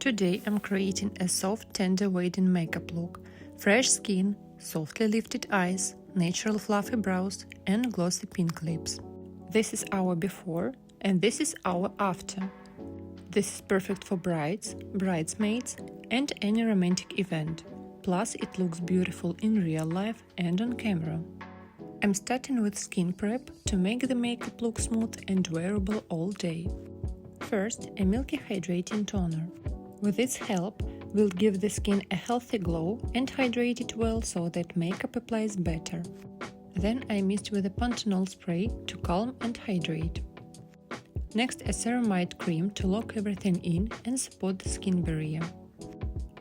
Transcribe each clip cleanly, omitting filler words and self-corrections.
Today I'm creating a soft, tender weighted makeup look. Fresh skin, softly lifted eyes, natural fluffy brows and glossy pink lips. This is our before and this is our after. This is perfect for brides, bridesmaids and any romantic event. Plus it looks beautiful in real life and on camera. I'm starting with skin prep to make the makeup look smooth and wearable all day. First, a milky hydrating toner. With its help, we'll give the skin a healthy glow and hydrate it well so that makeup applies better. Then I mist with a panthenol spray to calm and hydrate. Next, a ceramide cream to lock everything in and support the skin barrier.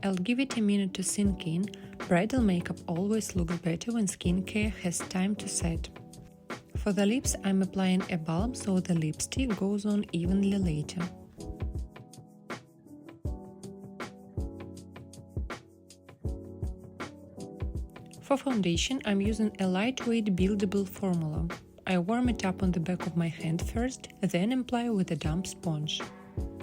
I'll give it a minute to sink in. Bridal makeup always looks better when skincare has time to set. For the lips, I'm applying a balm so the lipstick goes on evenly later. For foundation, I'm using a lightweight buildable formula. I warm it up on the back of my hand first, then apply with a damp sponge.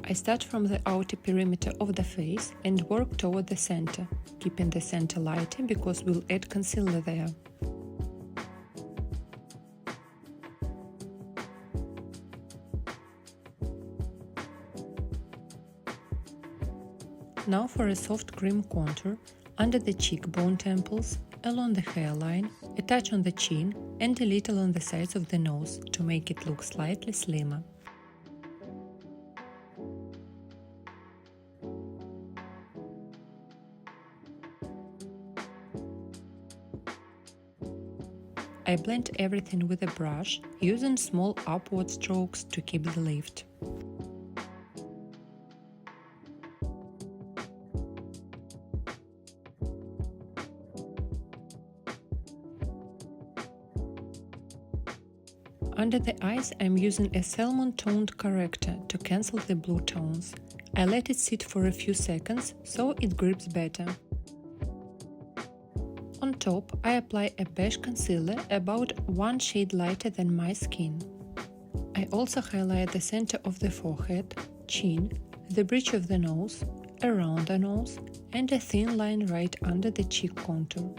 I start from the outer perimeter of the face and work toward the center, keeping the center lighter because we'll add concealer there. Now for a soft cream contour under the cheekbone temples, along the hairline, a touch on the chin and a little on the sides of the nose to make it look slightly slimmer. I blend everything with a brush, using small upward strokes to keep the lift. Under the eyes, I'm using a salmon-toned corrector to cancel the blue tones. I let it sit for a few seconds so it grips better. On top, I apply a beige concealer about one shade lighter than my skin. I also highlight the center of the forehead, chin, the bridge of the nose, around the nose, and a thin line right under the cheek contour.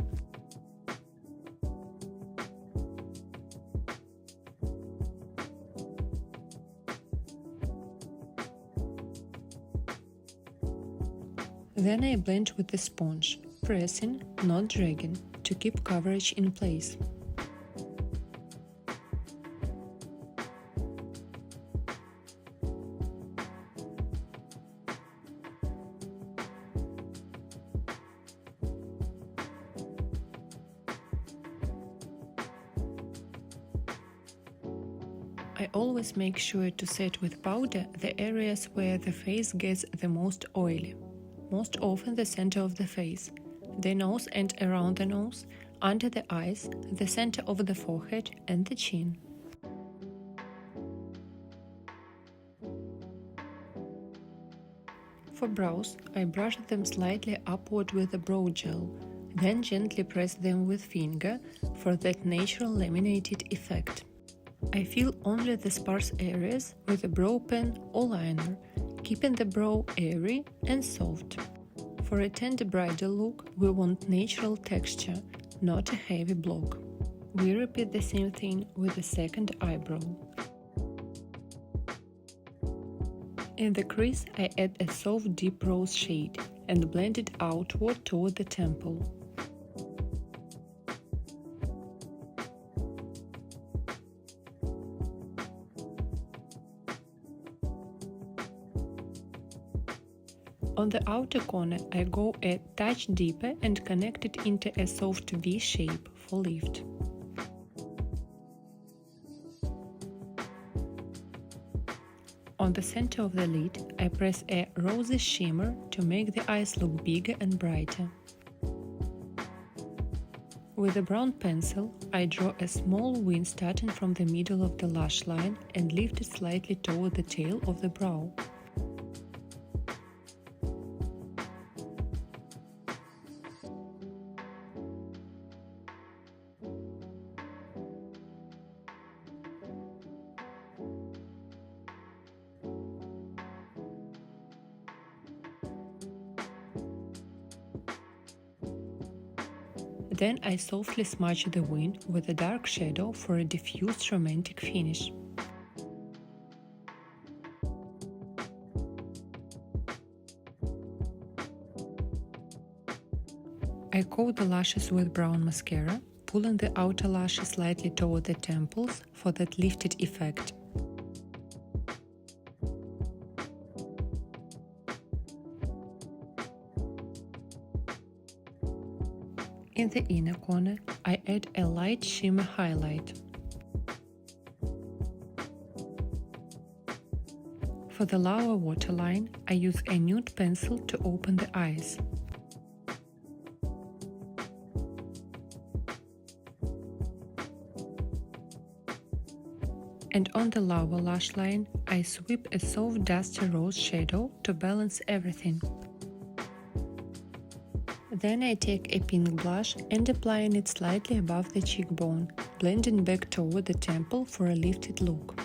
Then I blend with the sponge, pressing, not dragging, to keep coverage in place. I always make sure to set with powder the areas where the face gets the most oily. Most often the center of the face, the nose and around the nose, under the eyes, the center of the forehead and the chin. For brows, I brush them slightly upward with a brow gel, then gently press them with finger for that natural laminated effect. I fill only the sparse areas with a brow pen or liner, keeping the brow airy and soft. For a tender bridal look, we want natural texture, not a heavy block. We repeat the same thing with the second eyebrow. In the crease, I add a soft deep rose shade and blend it outward toward the temple. On the outer corner, I go a touch deeper and connect it into a soft V shape for lift. On the center of the lid, I press a rosy shimmer to make the eyes look bigger and brighter. With a brown pencil, I draw a small V starting from the middle of the lash line and lift it slightly toward the tail of the brow. Then I softly smudge the wing with a dark shadow for a diffused romantic finish. I coat the lashes with brown mascara, pulling the outer lashes slightly toward the temples for that lifted effect. In the inner corner, I add a light shimmer highlight. For the lower waterline, I use a nude pencil to open the eyes. And on the lower lash line, I sweep a soft dusty rose shadow to balance everything. Then I take a pink blush and applying it slightly above the cheekbone, blending back toward the temple for a lifted look.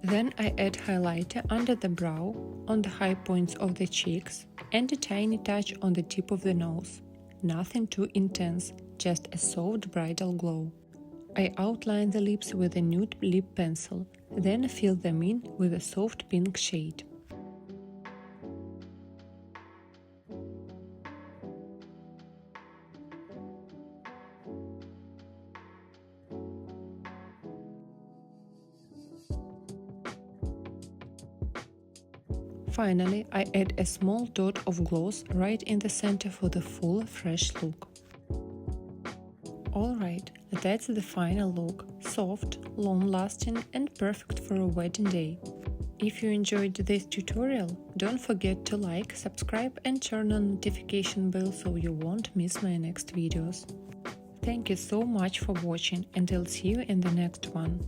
Then I add highlighter under the brow, on the high points of the cheeks, and a tiny touch on the tip of the nose. Nothing too intense, just a soft bridal glow. I outline the lips with a nude lip pencil, then fill them in with a soft pink shade. Finally, I add a small dot of gloss right in the center for the full, fresh look. Alright, that's the final look. Soft, long-lasting and perfect for a wedding day. If you enjoyed this tutorial, don't forget to like, subscribe and turn on notification bell so you won't miss my next videos. Thank you so much for watching and I'll see you in the next one.